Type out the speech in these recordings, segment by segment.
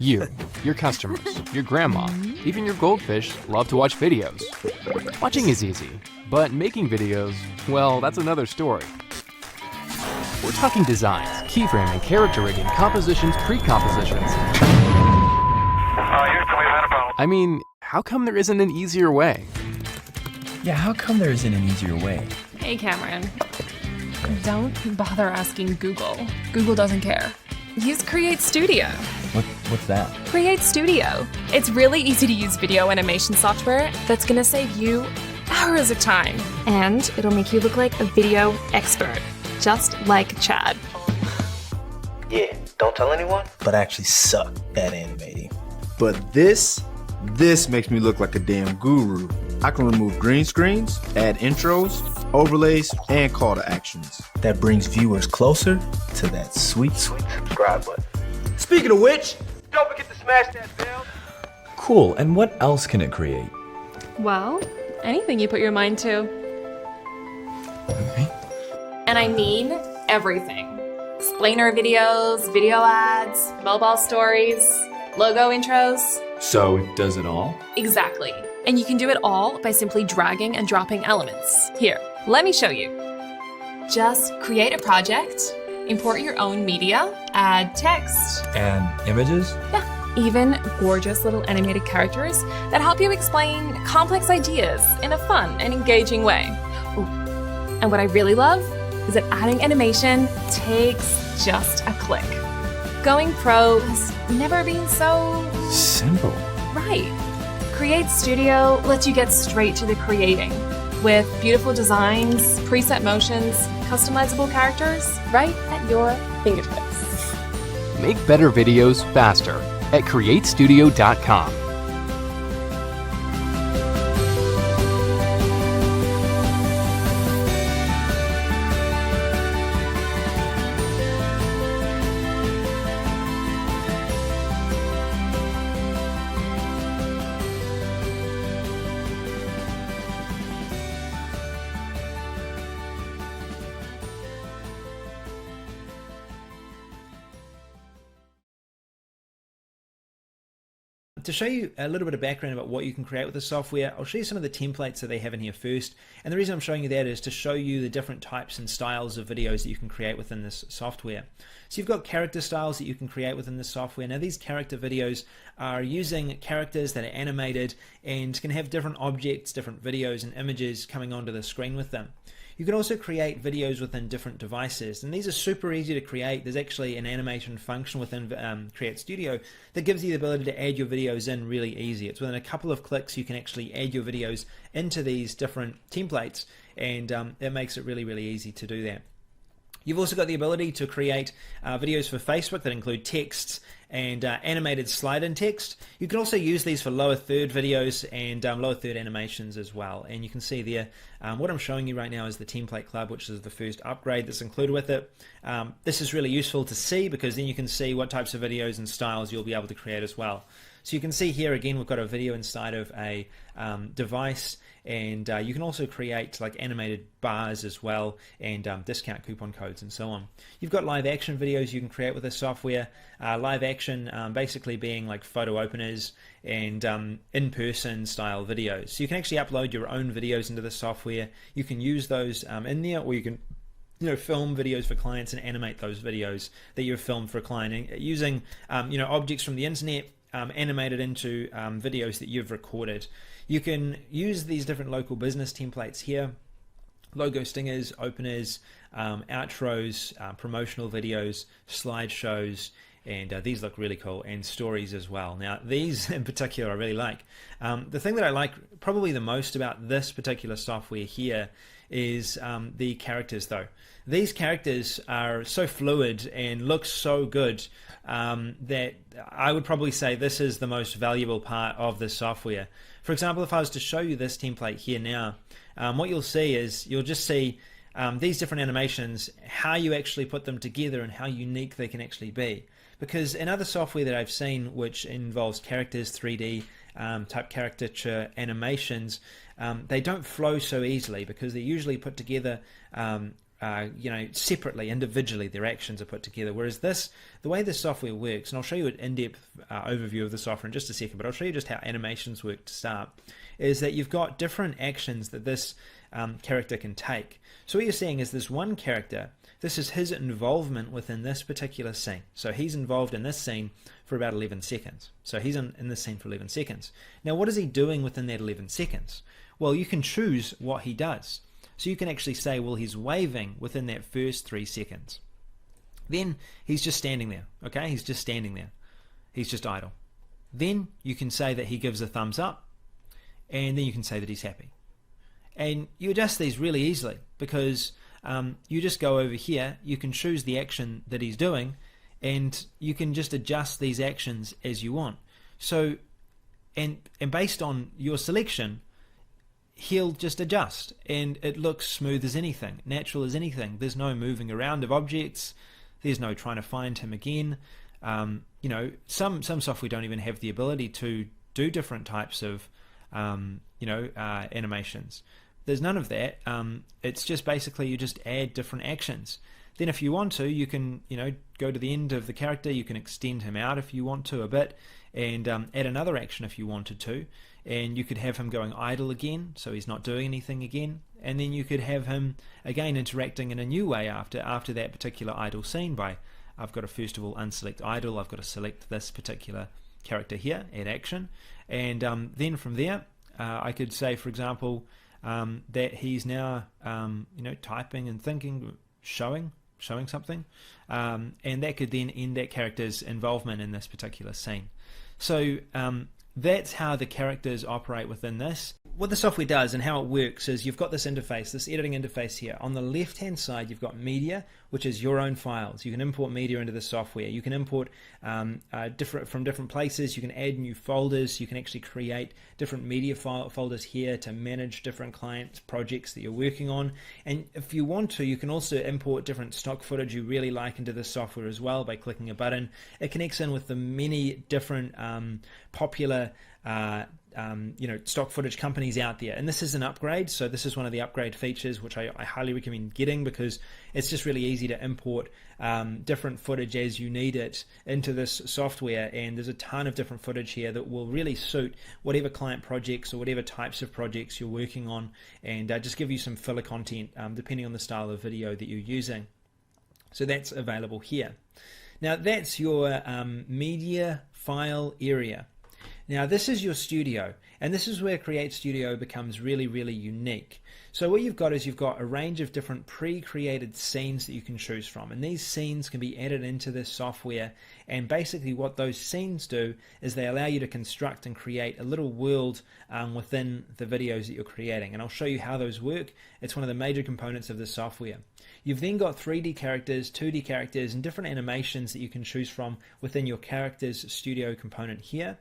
You, your customers, your grandma, even your goldfish love to watch videos. Watching is easy, but making videos, well, that's another story. We're talking designs, keyframing, character rigging, compositions, pre-compositions. I mean, how come there isn't an easier way? Yeah, how come there isn't an easier way? Hey, Cameron. Don't bother asking Google. Google doesn't care. Use CreateStudio. What's that? CreateStudio. It's really easy to use video animation software that's gonna save you hours of time. And it'll make you look like a video expert, just like Chad. Yeah, don't tell anyone, but I actually suck at animating. But this makes me look like a damn guru. I can remove green screens, add intros, overlays, and call to actions. That brings viewers closer to that sweet subscribe button. Speaking of which, don't forget to smash that bell. Cool, and what else can it create? Well, anything you put your mind to. Okay. And I mean everything. Explainer videos, video ads, mobile stories, logo intros. So it does it all? Exactly. And you can do it all by simply dragging and dropping elements. Here, let me show you. Just create a project, import your own media, add text. And images? Yeah, even gorgeous little animated characters that help you explain complex ideas in a fun and engaging way. Ooh. And what I really love is that adding animation takes just a click. Going pro has never been so simple. Right. CreateStudio lets you get straight to the creating with beautiful designs, preset motions, customizable characters right at your fingertips. Make better videos faster at CreateStudio.com. To show you a little bit of background about what you can create with the software, I'll show you some of the templates that they have in here first. And the reason I'm showing you that is to show you the different types and styles of videos that you can create within this software. So you've got character styles that you can create within this software. Now these character videos are using characters that are animated and can have different objects, different videos and images coming onto the screen with them. You can also create videos within different devices, and these are super easy to create. There's actually an animation function within CreateStudio that gives you the ability to add your videos in really easy. It's within a couple of clicks you can actually add your videos into these different templates, and it makes it really, really easy to do that. You've also got the ability to create videos for Facebook that include texts and animated slide-in text. You can also use these for lower third videos and lower third animations as well. And you can see there, what I'm showing you right now is the Template Club, which is the first upgrade that's included with it. This is really useful to see because then you can see what types of videos and styles you'll be able to create as well. So you can see here again, we've got a video inside of a device, and you can also create like animated bars as well, and discount coupon codes and so on. You've got live action videos you can create with this software. Live action basically being like photo openers and in-person style videos. So you can actually upload your own videos into the software. You can use those in there, or you can film videos for clients and animate those videos that you've filmed for a client using objects from the internet, animated into videos that you've recorded. You can use these different local business templates here: logo stingers, openers, outros, promotional videos, slideshows, and these look really cool, and stories as well. Now these in particular I really like. The thing that I like probably the most about this particular software here is the characters though. These characters are so fluid and look so good that I would probably say this is the most valuable part of this software. For example, if I was to show you this template here now, what you'll see is you'll just see these different animations, how you actually put them together and how unique they can actually be. Because in other software that I've seen which involves characters, 3D type caricature animations, they don't flow so easily because they're usually put together separately, individually, their actions are put together. Whereas this, the way this software works, and I'll show you an in-depth overview of the software in just a second, but I'll show you just how animations work to start, is that you've got different actions that this character can take. So what you're seeing is this one character, this is his involvement within this particular scene. So he's involved in this scene for about 11 seconds. So he's in this scene for 11 seconds. Now what is he doing within that 11 seconds? Well, you can choose what he does. So you can actually say, well, he's waving within that first 3 seconds. Then he's just standing there, okay? He's just standing there. He's just idle. Then you can say that he gives a thumbs up, and then you can say that he's happy. And you adjust these really easily because you just go over here, you can choose the action that he's doing, and you can just adjust these actions as you want. So, and based on your selection, he'll just adjust, and it looks smooth as anything, natural as anything. There's no moving around of objects. There's no trying to find him again. Some software don't even have the ability to do different types of animations. There's none of that. It's just basically you just add different actions. Then if you want to, you can go to the end of the character, you can extend him out if you want to a bit, and add another action if you wanted to, and you could have him going idle again, so he's not doing anything again, and then you could have him again interacting in a new way after that particular idle scene by, I've got to first of all unselect idle, I've got to select this particular character here, add action, and then from there I could say, for example, that he's now typing and thinking, showing something, and that could then end that character's involvement in this particular scene. So that's how the characters operate within this. What the software does and how it works is you've got this interface, this editing interface here. On the left hand side you've got media, which is your own files. You can import media into the software. You can import from different places. You can add new folders. You can actually create different media folders here to manage different client projects that you're working on. And if you want to, you can also import different stock footage you really like into the software as well by clicking a button. It connects in with the many different popular stock footage companies out there, and this is an upgrade. So this is one of the upgrade features which I highly recommend getting, because it's just really easy to import different footage as you need it into this software, and there's a ton of different footage here that will really suit whatever client projects or whatever types of projects you're working on, and just give you some filler content depending on the style of video that you're using. So that's available here. Now that's your media file area. Now this is your studio, and this is where CreateStudio becomes really, really unique. So what you've got is you've got a range of different pre-created scenes that you can choose from, and these scenes can be added into this software, and basically what those scenes do is they allow you to construct and create a little world within the videos that you're creating, and I'll show you how those work. It's one of the major components of the software. You've then got 3D characters, 2D characters, and different animations that you can choose from within your Characters Studio component here.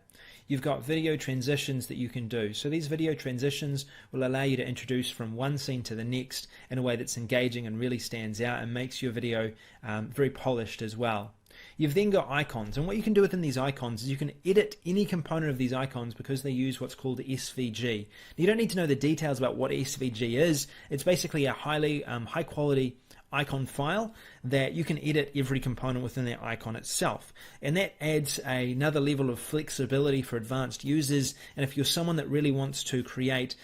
You've got video transitions that you can do. So these video transitions will allow you to introduce from one scene to the next in a way that's engaging and really stands out and makes your video very polished as well. You've then got icons, and what you can do within these icons is you can edit any component of these icons because they use what's called SVG. Now, you don't need to know the details about what SVG is. It's basically a highly high quality icon file that you can edit every component within that icon itself, and that adds another level of flexibility for advanced users. And if you're someone that really wants to create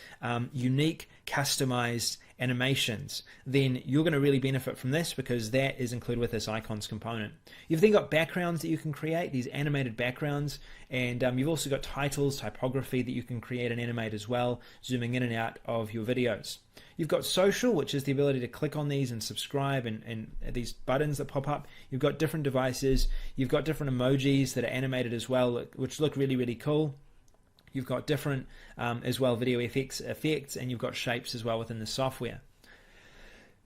unique customized animations, then you're going to really benefit from this, because that is included with this icons component. You've then got backgrounds that you can create, these animated backgrounds, and you've also got titles, typography that you can create and animate as well, zooming in and out of your videos. You've got social, which is the ability to click on these and subscribe, and these buttons that pop up. You've got different devices. You've got different emojis that are animated as well, which look really, really cool. You've got different as well video effects, and you've got shapes as well within the software.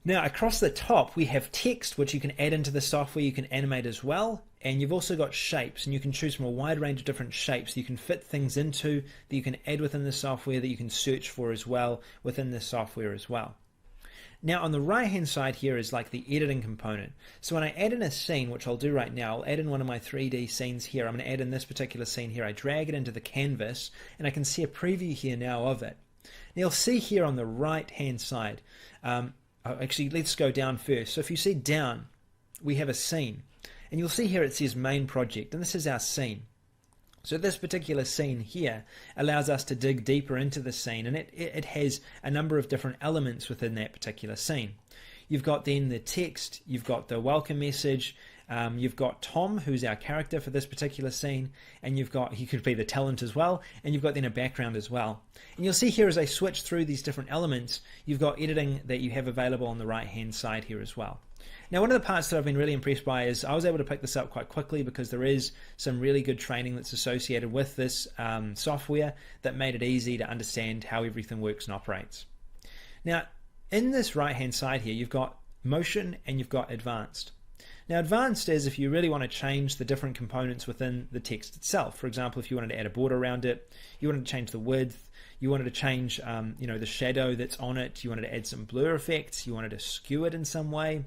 Now across the top we have text, which you can add into the software, you can animate as well, and you've also got shapes, and you can choose from a wide range of different shapes that you can fit things into, that you can add within the software, that you can search for as well within the software as well. Now on the right hand side here is like the editing component. So when I add in a scene, which I'll do right now, I'll add in one of my 3D scenes here. I'm going to add in this particular scene here. I drag it into the canvas, and I can see a preview here now of it. Now you'll see here on the right hand side, actually, let's go down first. So if you see down, we have a scene. And you'll see here it says main project, and this is our scene. So this particular scene here allows us to dig deeper into the scene, and it has a number of different elements within that particular scene. You've got then the text, you've got the welcome message, you've got Tom, who's our character for this particular scene, and you've got, he could be the talent as well, and you've got then a background as well. And you'll see here as I switch through these different elements, you've got editing that you have available on the right hand side here as well. Now, one of the parts that I've been really impressed by is I was able to pick this up quite quickly because there is some really good training that's associated with this software that made it easy to understand how everything works and operates. Now, in this right-hand side here, you've got motion and you've got advanced. Now, advanced is if you really want to change the different components within the text itself. For example, if you wanted to add a border around it, you wanted to change the width, you wanted to change the shadow that's on it, you wanted to add some blur effects, you wanted to skew it in some way,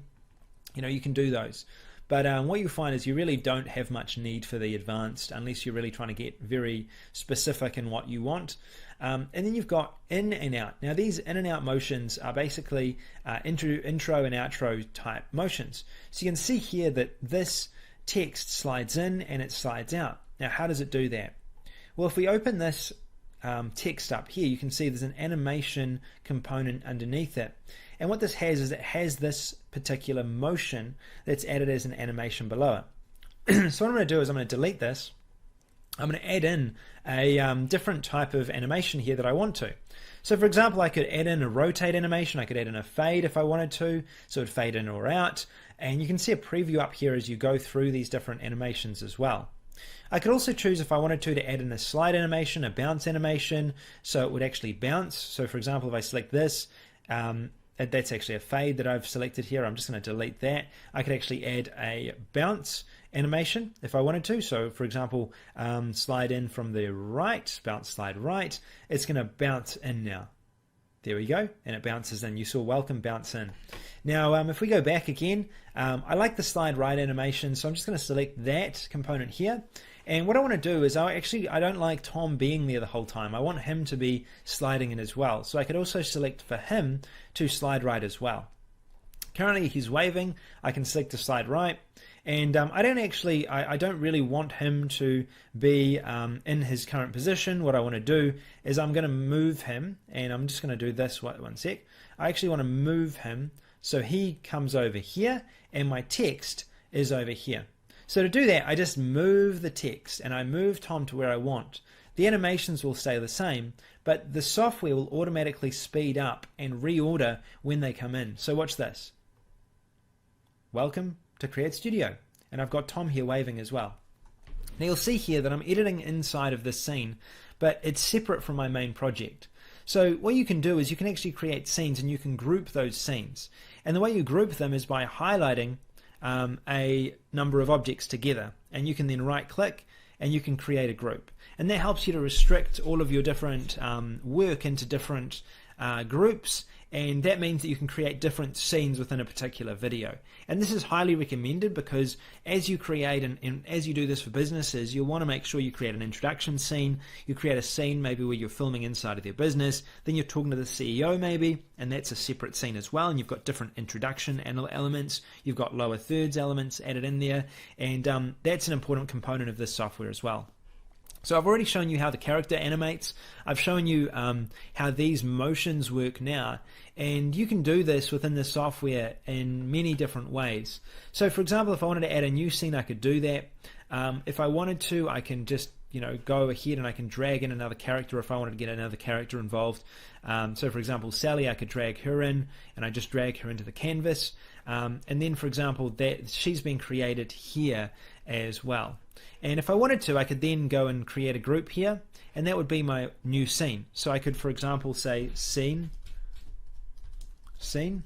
you can do those. But what you find is you really don't have much need for the advanced unless you're really trying to get very specific in what you want. And then you've got in and out. Now these in and out motions are basically intro and outro type motions. So you can see here that this text slides in and it slides out. Now how does it do that? Well, if we open this text up here, you can see there's an animation component underneath it. And what this has is it has this particular motion that's added as an animation below it. So what I'm going to do is I'm going to delete this. I'm going to add in a different type of animation here that I want to. So for example, I could add in a rotate animation. I could add in a fade if I wanted to. So it would fade in or out. And you can see a preview up here as you go through these different animations as well. I could also choose if I wanted to add in a slide animation, a bounce animation, so it would actually bounce. So for example, if I select this, that's actually a fade that I've selected here. I'm just going to delete that. I could actually add a bounce animation if I wanted to. So for example, slide in from the right, bounce slide right. It's going to bounce in now. There we go, and it bounces in. You saw welcome bounce in. Now if we go back again, I like the slide right animation, so I'm just going to select that component here. And what I want to do is I don't like Tom being there the whole time. I want him to be sliding in as well. So I could also select for him to slide right as well. Currently he's waving. I can select to slide right. And I don't really want him to be in his current position. What I want to do is I'm going to move him, and I'm just going to do this, one sec. I actually want to move him so he comes over here and my text is over here. So to do that, I just move the text and I move Tom to where I want. The animations will stay the same, but the software will automatically speed up and reorder when they come in. So watch this. Welcome to CreateStudio. And I've got Tom here waving as well. Now you'll see here that I'm editing inside of this scene, but it's separate from my main project. So what you can do is you can actually create scenes and you can group those scenes. And the way you group them is by highlighting a number of objects together, and you can then right click and you can create a group, and that helps you to restrict all of your different work into different groups, and that means that you can create different scenes within a particular video. And this is highly recommended because as you create and as you do this for businesses, you'll want to make sure you create an introduction scene. You create a scene maybe where you're filming inside of their business, then you're talking to the CEO maybe, and that's a separate scene as well, and you've got different introduction elements, you've got lower thirds elements added in there, and that's an important component of this software as well. So I've already shown you how the character animates. I've shown you how these motions work now, and you can do this within the software in many different ways. So for example, if I wanted to add a new scene, I could do that. If I wanted to, I can just go ahead and I can drag in another character if I wanted to get another character involved. So for example, Sally, I could drag her in, and I just drag her into the canvas. And then for example, that she's been created here as well. And if I wanted to, I could then go and create a group here, and that would be my new scene. So I could, for example, say scene 2,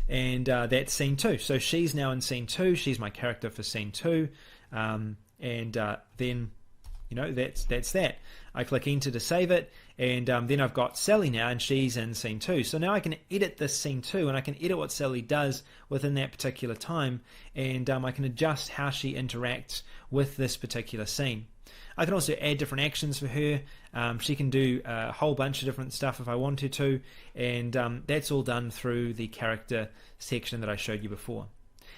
and that's scene 2. So she's now in scene 2. She's my character for scene 2, and then that's that. I click enter to save it, and then I've got Sally now, and she's in scene 2. So now I can edit this scene 2, and I can edit what Sally does within that particular time, and I can adjust how she interacts with this particular scene. I can also add different actions for her. She can do a whole bunch of different stuff if I wanted to, and that's all done through the character section that I showed you before.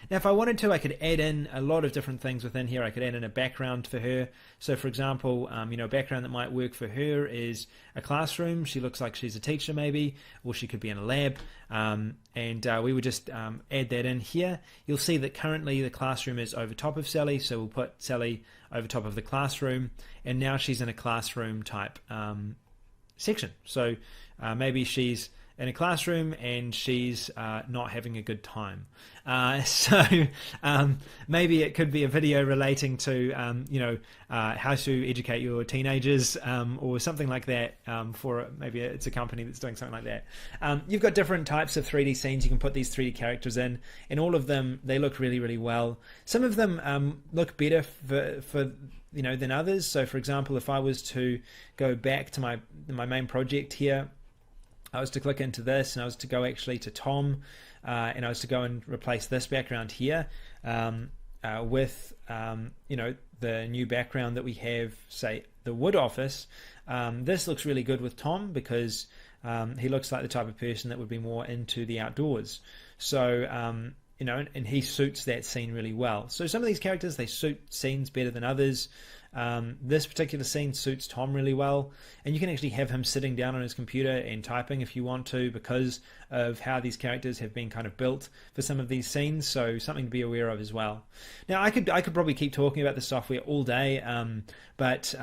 Now, if I wanted to, I could add in a lot of different things within here. I could add in a background for her. So, for example, a background that might work for her is a classroom. She looks like she's a teacher, maybe, or she could be in a lab. And we would just add that in here. You'll see that currently the classroom is over top of Sally, so we'll put Sally over top of the classroom, and now she's in a classroom type section. So maybe she's in a classroom and she's not having a good time. So maybe it could be a video relating to how to educate your teenagers, or something like that. For maybe it's a company that's doing something like that. You've got different types of 3D scenes. You can put these 3D characters in, and all of them, they look really, really well. Some of them look better for than others. So for example, if I was to go back to my main project here, I was to click into this, and I was to go actually to Tom, and I was to go and replace this background here with the new background that we have, say the wood office. This looks really good with Tom because he looks like the type of person that would be more into the outdoors. So and he suits that scene really well. So some of these characters, they suit scenes better than others. This particular scene suits Tom really well, and you can actually have him sitting down on his computer and typing if you want to, because of how these characters have been kind of built for some of these scenes. So something to be aware of as well. Now I could probably keep talking about the software all day, but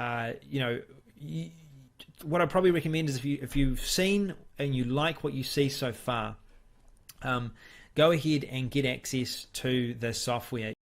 what I probably recommend is if you've seen and you like what you see so far, go ahead and get access to the software.